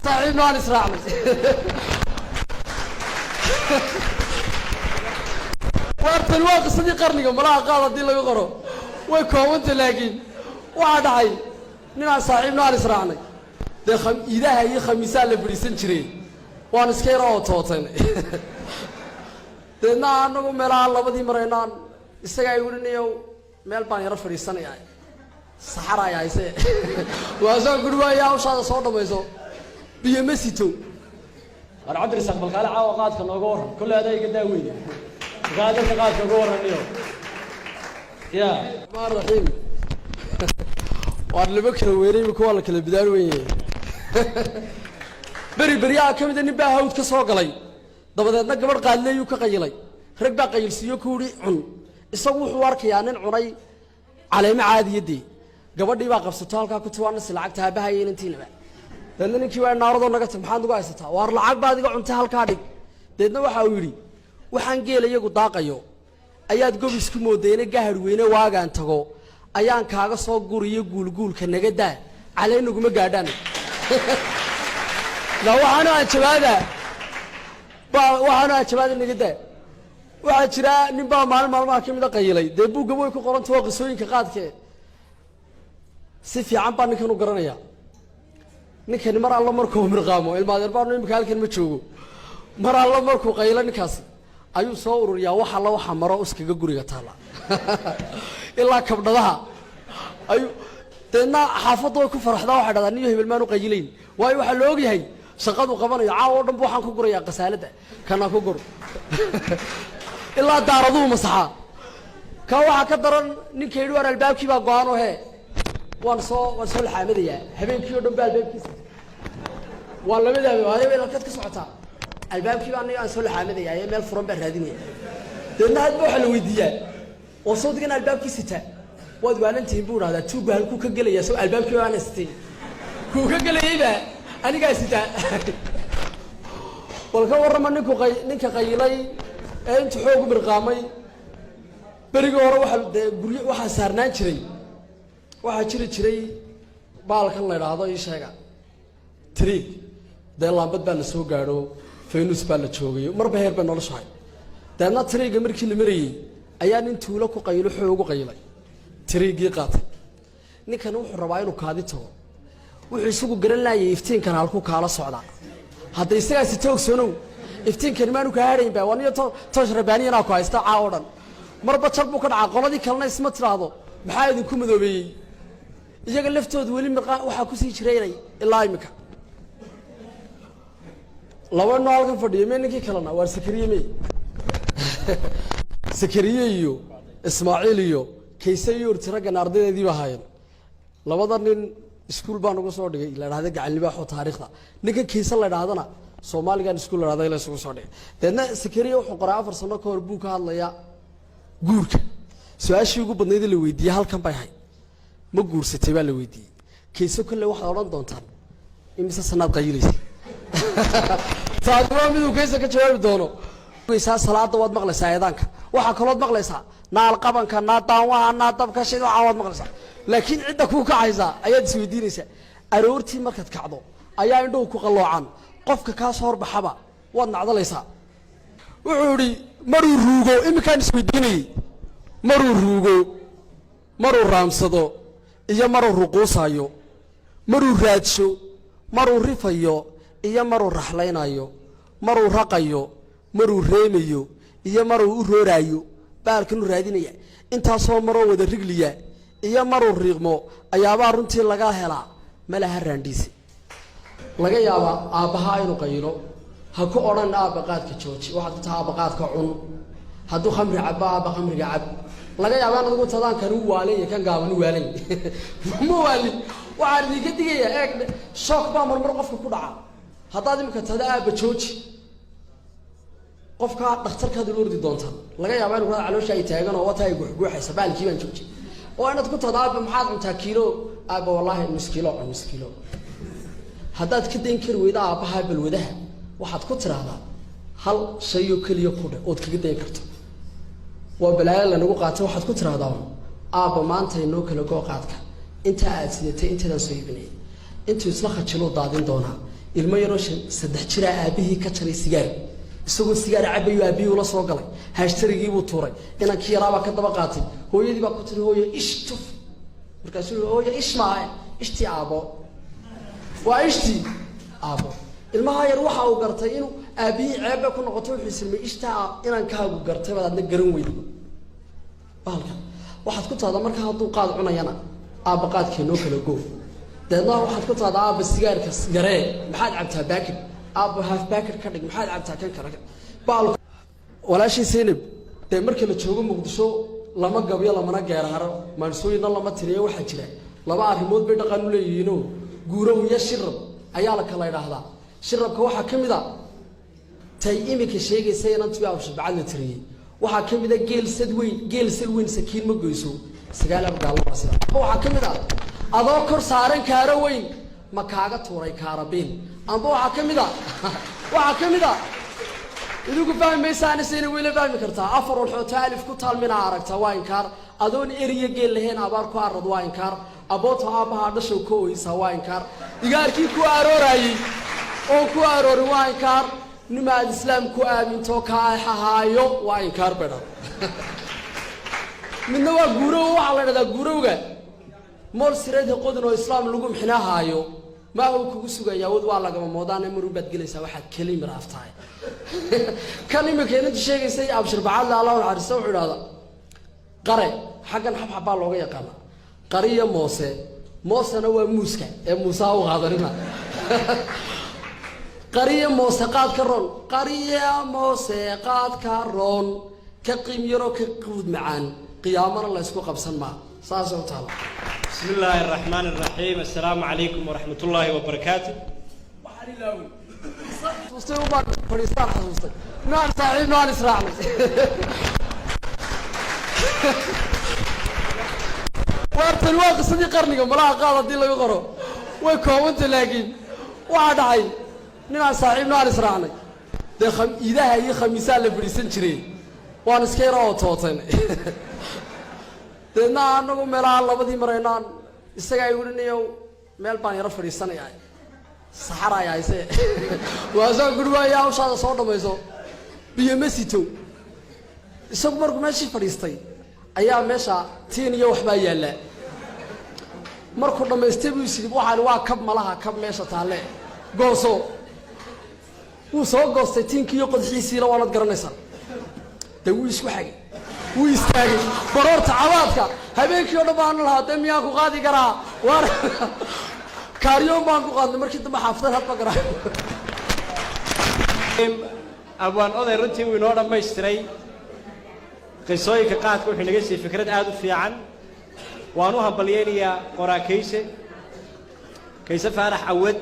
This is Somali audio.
صاحب نوع إسرائيل وقت الواقع صديق قرني ملا قاضي دي اللي يقرأ ويكونت لكن واحد هاي نوع صاحب نوع إسرائيل ده إذا هي خميسة لبريسن شري وأنا سكير أو توتن ده أنا ملا الله بدي مرينا استجاي يقولني يو مال باني رفري السنة يعني صحراء يا إيسي وأزاق قدوا يا وشاد صوته بيزو بيمسيتو أنا عبد الرزاق بالقلعة عواقات كنوجور كل هذا يقداوي قادر تقاد كنوجور اليوم يا ما الرحيم وأنا بكرة ويري بكوالك اللي بداروي بريا كم إذا نباه هود كسوق لي ضبط نقبل قال لي وكقيلي ركب قيل سيوكوري عن الصبوح وارك يعني عني على ما عاد يدي قبل دي واقف ستالك كنت وانا سلعتها بهاي نتينا لأنني كي وانا نارض ونقص محمد وقايستها وارلعب بعد قعنتها الكادي دينا وحاوري وحنجيل يجو داقيو أياد قبل سكمو دينا جهر وينه واقع انتقو أيان كاغا صقور يقول كنجدا على إنه قم قادان لو أنا أشباده وأنا أشباده نجدا وأشرا نبى مال كم دقيقة دبوا قبل كقرن توقع سوين كقاد كه سيف عم باني كانوا قرنيا نكني مرة الله مركو مرقامو المادر بانو مكال كن متشوقو مرة الله مركو قيلا نكاس أيو صور يا وح الله وح مرة أسكي جوري قتلا إلا كبدها أيو تنا حافظوا كفر حدا واحد هذا نيجي بالمانو قيلين وأيو حلوقي هاي سقطوا قبنا يعاود بوحان كجوري يا قسالته كنا كجور إلا داردو مسحا كوا كدرن نكيدو على الباب كي بقانو هي وانصو الحامدية هبين كيو دم بالباب كيس والله بدأ هذا بين الكت كسرتها الباب كيو أنا أنصو الحامدية هي مال فرن بهرديني لأن هذا بوح الودية وصوت كنا الباب كيسته واد وأنا تيمبور هذا توب هالكوك جلي يسوع الباب كيو أنا ستي كوك جلي إيه بقى أنا قاعد سته والكور من نك قيلي أنت حوق برقامي بريقة واحد سارنان شري waxaa jiray baalkan la yiraahdo ii sheega triig deelaan bad la soo gaaro feenus baa la joogay marba heer baa noloshay dadna triiga markii la mariyay ayaa nin tuulo ku qaylo xoog u qaylay triigii qaatay ninkan wuxuu rabaa inuu kaadi tago wuxuu isugu garan laayay iftiinkan halku kaala socda haddii isaga si toogsano iftiinkan maanu ka hareyn baa waniyo toosh rabaaniyana ku haysta caawadan marba jar buu ka dhacay qoladii kalena isma tiraado maxaa idin ku madoobay iyaga laftooda wali marqaa waxa ku sii jireeyay ilaa imika laba nool ka fadhiyo meenkii kalena waa Sakariye iyo Ismaaciil iyo Kaysa iyo tiragan ardaydii baa haayeen labada nin iskuul baan ugu soo dhigay la raada gacan libaax oo taariikhda ninka Kaysa la raadana Soomaaligan iskuul la raada la soo dhigay dadna Sakariye wuxuu qoraa 4 sano ka hor buu ka hadlaya guurka su'aashii ugu badnayd la weydiiyay halkan bay hay ma guursatay baa la weydiiyay Kayso kale waxa oran doontaan imisa sanad qayilaysa taadwa miduu Kayso ka jawaabi doono waysa salaada wad maqlaysaa eedanka waxa kale wad maqlaysaa naal qabanka naadaan waa naadabka shido caawad maqlaysaa laakiin cidda ku kacaysa ayaad isweydiinaysaa aroortii markaad kacdo ayaa indhuhu ku qaloocan qofka ka soo horbaxaba wad nacdalaysaa wuxuu yiri maruu ruugo imikaan isweydiinay maruu ruugo maruu raamsado iyo maruu ruquusayo maruu raadsho maruu rifayo iyo maruu raxlaynayo maruu raqayo maruu reemayo iyo maruu u roorayo baalkan raadinaya inta soo maro wada rigliya iyo maruu riiqmo ayaaba runtii laga helaa malaha raandisi laga yaaba aabaha inuu qaylo ha ku oran aaba qaadka jooji waxa taa aaba qaadka cun hadduu khamri cabba aaba khamriga cab laga yaabaa inaad ugu tadaan kan uu waalay kan gaaban uu waalay ma waali waxa diga digaya eeg shock baa marmar qofka ku dhaca haddaad imka tadaa aaba jooji qofka dhakhtarkaad u ordi doonta laga yaabaa inuu caloosha ay taagan oo wata ay guuxaysa baalkii baan jooji oo inaad ku tadaa aaba maxaad cuntaa kiilo aaba wallahi nus kiilo haddaad ka dayn kar weyda aabaha balwadaha waxaad ku tiraahdaa hal shay oo kaliya ku dhe ood kaga dayn karto waa balaayo la nagu qaato waxaad ku tiraahdaa aaba maanta inoo kala goo qaadka inta aad sidatay intadan soo iibinay intuu isla khajilo daadin doona ilmo yaroo saddex jira aabihii ka jaray sigaar isagoo sigaar cabayo aabihii ula soo galay haashtarigii buu tuuray inankii yaraaba ka daba qaatay hooyadii baa ku tiri hooyo ishtuf markaasuu hooyo ishmaa ishtii aabo waa ishtii aabo ilmaha yar waxa uu gartay inuu aabihii ceebba ku noqoto wuxuu ismay ishtaa inankaagu gartay baad adna garan weydo baalka waxaad ku taada marka hadduu qaad cunayana aabba qaadkeenoo kala goo deedna waxaad ku taada aabba sigaarka yaree maxaad cabtaa baakir aabba half baakir ka dhig maxaad cabtaa kan kale baal walaashii Zainab dee markii la joogo Muqdisho lama gabyo lamana geeraro maansooyina lama tiriyo waxa jira laba arrimood bay dhaqan u leeyihiin guurow iyo shirab ayaa la kala yiraahdaa shirabka waxa kamid ah tay imika sheegaysa inantu yaa shabcad la tiriyay waxa kamid ah geel sad weyn sakiin ma goyso sagaal abgaal sida waxa kamid ah adoo kor saaran kaara weyn ma kaaga tuuray kaarabeen amba waxa kamid ah idigu fahmaysan inay weel fahmi kartaa afar wal xoota alif ku taalmina aragta waa inkaar adoon eriya geel lahayn abaar ku arad waa inkaar abooto aabaha dhasho ko isa waa inkaar digaarkii ku aroorayay oo ku aroori waa inkaar nimaad islaamku aaminto ka ahaayo waa inkaar badal midna waa guurow waxa la yiraahdaa guurowga mool sireed qodin oo islaam lagu mixnaahayo ma uu kugu sugayaa wad waa laga moodaan maruu bad galaysa waxa kaliya miraaftaay كلمة كانت شيء يسوي أبشر بعد الله والعرس وحده هذا قري حقا حبا لوجي قنا قرية موسى نوى موسى موسى وغادرنا قرية موسى قاد كرون قرية موسى قاد كرون كقيم يرو كقود معان قيامنا الله يسوق بسمع ساسو تعالى بسم الله الرحمن الرحيم السلام عليكم ورحمة الله وبركاته وحري الله حسوستي وبارك فريستان حسوستي نار صاحب نار إسرائيل وقت الوقت صديق قرني ملا قاضي دي لا يقرأ ويكونت لكن واحد عين نار صاحب نار إسرائيل ده إذا هي خميسة لبريسن شري وأنا سكير أو توتين ده نار نقول ملا الله بدي مرينان استجاي يقولني يو مال باني رفع فريستان يعني صحراء يا إسي وأزاق قدوا يا وشاد صوت ما يسو بيمسيتو السكبر ماشي فريستي أيام مشى تين يوح بيلا مركو لما يستوي يصير واحد واكب ملها كب ماشى تعلق قوسو وصو قوس تين كيو قد حيصير ولا تقرنسا تويش وحاجة ويستاجي برورت عواتك هبيك يوم بان لها دمياك وغادي قرا وار كاريوم بانكو قادم مركي دم حافظة هالبقرة أبوان أذا رنتي ونورا ما يشتري قصوي كقاعد كل حين جالس فكرة عاد في عن وانوها بليانية قرا كيسة فرح عود